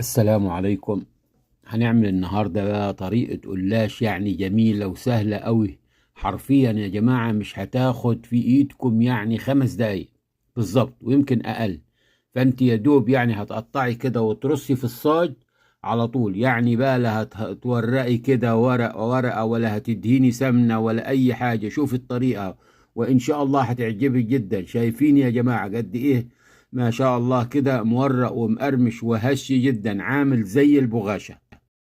السلام عليكم. هنعمل النهاردة بقى طريقة قلاش يعني جميلة وسهلة قوي. حرفيا يا جماعة مش هتاخد في ايدكم يعني 5 دقايق بالظبط ويمكن اقل. فانت يا دوب يعني هتقطعي كده وترصي في الصاج على طول، يعني بقى لا هتورقي كده ورقة ورقة ولا هتدهيني سمنة ولا اي حاجة. شوف الطريقة وان شاء الله هتعجبك جدا. شايفين يا جماعة قد ايه؟ ما شاء الله كده مورق ومقرمش وهش جدا، عامل زي البغاشة.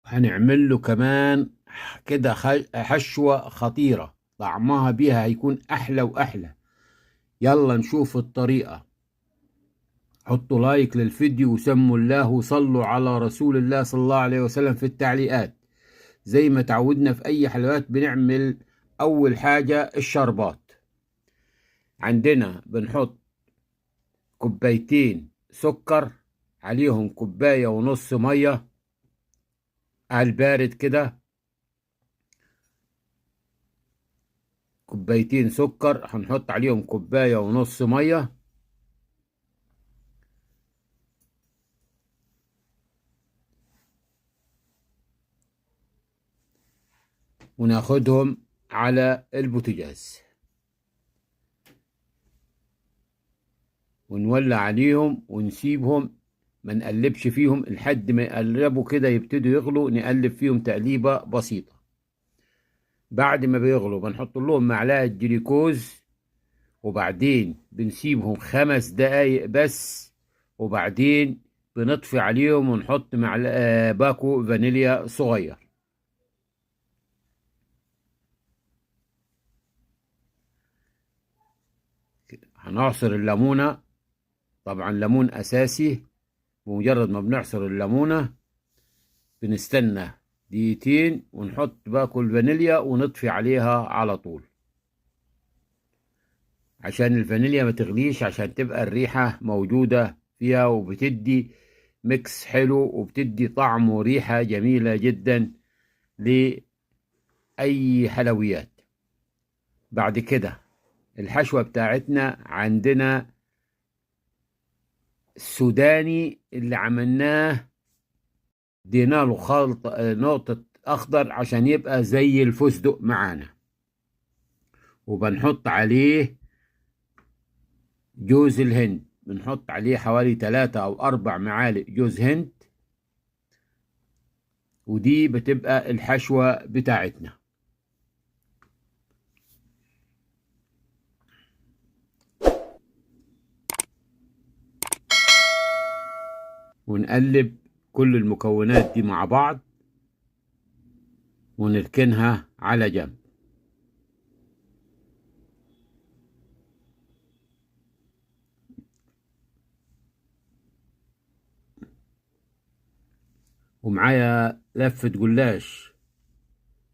هنعمل له كمان كده حشوة خطيرة، طعمها بيها هيكون أحلى وأحلى. يلا نشوف الطريقة. حطوا لايك للفيديو وسموا الله وصلوا على رسول الله صلى الله عليه وسلم في التعليقات. زي ما تعودنا في أي حلوات بنعمل. أول حاجة الشربات. عندنا بنحط كوبايتين سكر، عليهم كوباية ونص مية على البارد كده. كوبايتين سكر هنحط عليهم كوباية ونص مية. وناخدهم على البوتاجاز ونولع عليهم ونسيبهم، ما نقلبش فيهم لحد ما يقلبوا كده يبتدوا يغلوا. نقلب فيهم تقليبة بسيطة. بعد ما بيغلوا بنحط لهم معلقة جليكوز، وبعدين بنسيبهم 5 دقايق بس، وبعدين بنطفي عليهم ونحط معلقة باكو فانيليا صغير. هنعصر الليمونة، طبعا ليمون أساسي. بمجرد ما بنعصر الليمونة بنستنى دقيقتين ونحط باكو الفانيليا ونطفي عليها على طول، عشان الفانيليا ما تغليش، عشان تبقى الريحة موجودة فيها وبتدي ميكس حلو وبتدي طعم وريحة جميلة جدا لأي حلويات. بعد كده الحشوة بتاعتنا عندنا السوداني اللي عملناه، ادينا له خلط نقطة أخضر عشان يبقى زي الفستق معانا. وبنحط عليه جوز الهند، بنحط عليه حوالي 3 أو 4 معالق جوز هند، ودي بتبقى الحشوة بتاعتنا. ونقلب كل المكونات دي مع بعض ونركنها على جنب. ومعايا لفة جلاش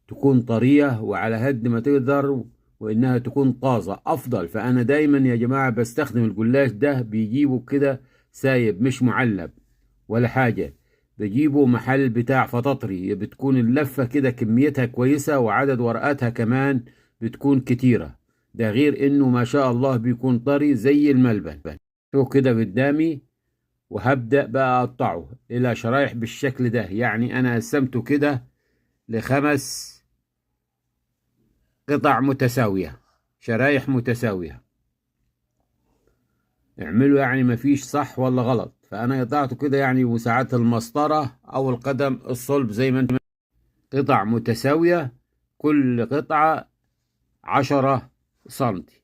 تكون طرية وعلى قد ما تقدر، وإنها تكون طازة أفضل. فأنا دايما يا جماعة بستخدم الجلاش ده، بيجيبه كده سايب مش معلب ولا حاجة. بجيبه محل بتاع فطاطري، بتكون اللفة كده كميتها كويسة وعدد ورقاتها كمان بتكون كتيرة. ده غير إنه ما شاء الله بيكون طري زي الملبن. شو كده قدامي، وهبدأ بقى أقطعه إلى شرايح بالشكل ده. يعني أنا قسمته كده ل5 قطع متساوية، شرايح متساوية. اعملوا يعني مفيش صح ولا غلط. فأنا قطعته كده يعني وساعات المسطرة أو القدم الصلب زي ما انت. قطع متساوية، كل قطعة 10 سنتي.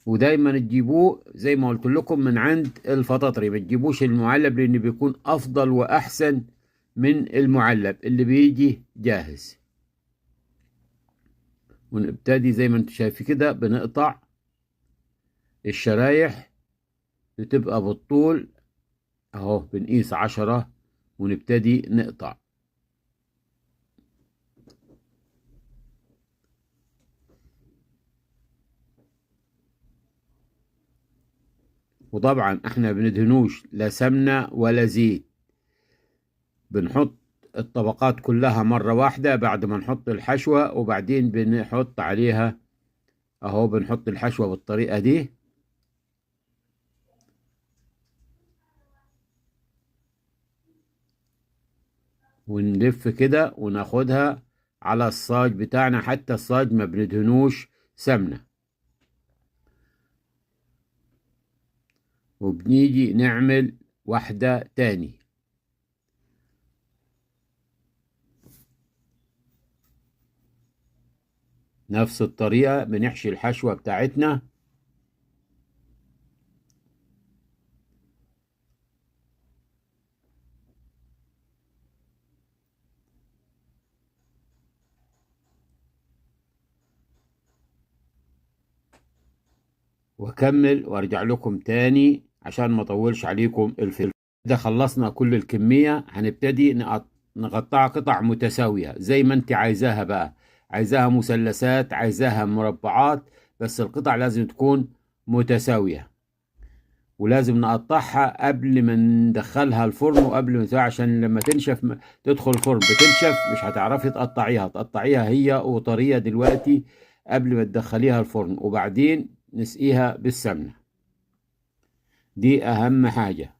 ودايما تجيبوه زي ما قلت لكم من عند الفطاطري، ما تجيبوش المعلب لأنه بيكون أفضل وأحسن من المعلب اللي بيجي جاهز. ونبتدي زي ما انتم شايفين كده بنقطع الشرايح، بتبقى بالطول اهو. بنقيس 10 ونبتدي نقطع. وطبعا احنا بندهنوش لا سمنة ولا زيت. بنحط الطبقات كلها مرة واحدة بعد ما نحط الحشوة، وبعدين بنحط عليها اهو. بنحط الحشوة بالطريقة دي، ونلف كده وناخدها على الصاج بتاعنا، حتى الصاج ما بندهنوش سمنة. وبنيجي نعمل واحدة تاني. نفس الطريقة بنحشي الحشوة بتاعتنا. واكمل وارجع لكم تاني عشان ما اطولش عليكم الفيلم. ده خلصنا كل الكمية، هنبتدي نقطعها قطع متساوية زي ما انت عايزاها بقى. عايزاها مثلثات، عايزاها مربعات، بس القطع لازم تكون متساوية. ولازم نقطعها قبل ما ندخلها الفرن وقبل ما عشان لما تنشف تدخل الفرن بتنشف، مش هتعرفي تقطعيها هي وطرية دلوقتي قبل ما تدخليها الفرن، وبعدين نسقيها بالسمنة. دي أهم حاجة.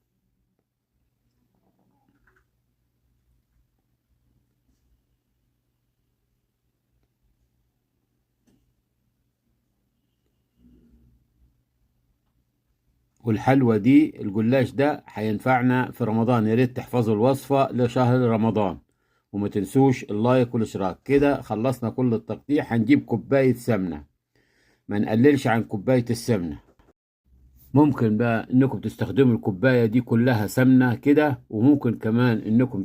والحلوة دي الجلاش ده هينفعنا في رمضان، يا ريت تحفظوا الوصفة لشهر رمضان. وما تنسوش اللايك والاشتراك. كده خلصنا كل التقطيع. هنجيب كوباية سمنة، ما نقللش عن كوباية السمنة. ممكن بقى انكم تستخدموا الكوباية دي كلها سمنة كده، وممكن كمان انكم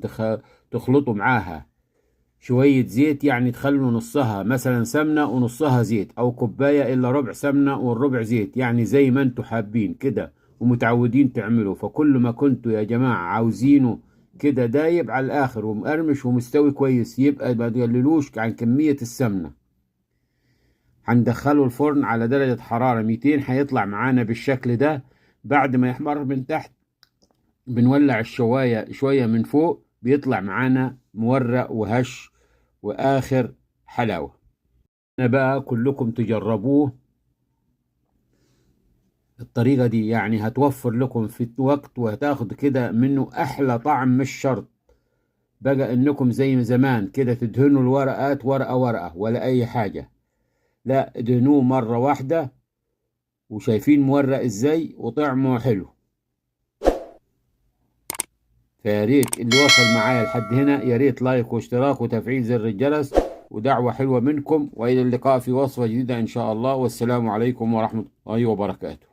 تخلطوا معاها شوية زيت، يعني تخلوا نصها مثلا سمنة ونصها زيت، او كوباية الا ربع سمنة والربع زيت، يعني زي ما انتوا حابين كده ومتعودين تعملوا. فكل ما كنتوا يا جماعة عاوزينه كده دايب على الاخر ومقرمش ومستوي كويس، يبقى ما تقللوش عن كمية السمنة. هندخله الفرن على درجة حرارة 200، هيطلع معانا بالشكل ده. بعد ما يحمر من تحت بنولع الشواية شوية من فوق، بيطلع معانا مورق وهش وآخر حلاوة. أنا بقى كلكم تجربوه الطريقة دي، يعني هتوفر لكم في وقت وهتاخد كده منه أحلى طعم. مش شرط بقى إنكم زي زمان كده تدهنوا الورقات ورقة ورقة ولا أي حاجة، لا ادهنوه مرة واحدة. وشايفين مورق إزاي وطعمه حلو. فيا ريت اللي وصل معايا لحد هنا يا ريت لايك واشتراك وتفعيل زر الجرس ودعوة حلوة منكم، وإلى اللقاء في وصفة جديدة إن شاء الله. والسلام عليكم ورحمة الله وبركاته.